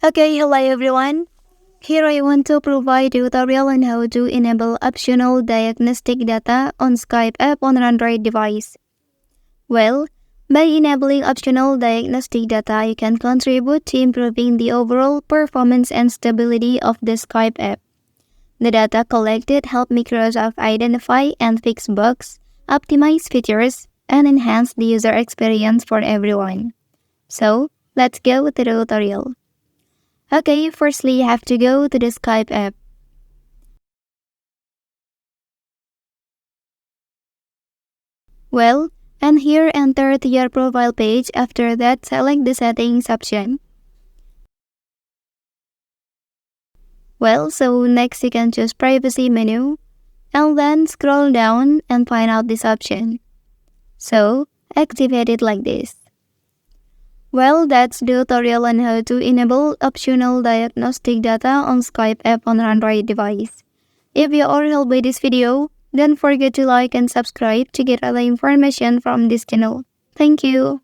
Okay, hello everyone. Here I want to provide a tutorial on how to enable optional diagnostic data on Skype app on an Android device. Well, by enabling optional diagnostic data, you can contribute to improving the overall performance and stability of the Skype app. The data collected help Microsoft identify and fix bugs, optimize features, and enhance the user experience for everyone. So, let's go with the tutorial. Okay, firstly you have to go to the Skype app. Well, and here enter to your profile page. After that, select the settings option. Well, so next you can choose privacy menu and then scroll down and find out this option. So, activate it like this. Well, that's the tutorial on how to enable optional diagnostic data on Skype app on Android device. If you are helped by this video, don't forget to like and subscribe to get other information from this channel. Thank you.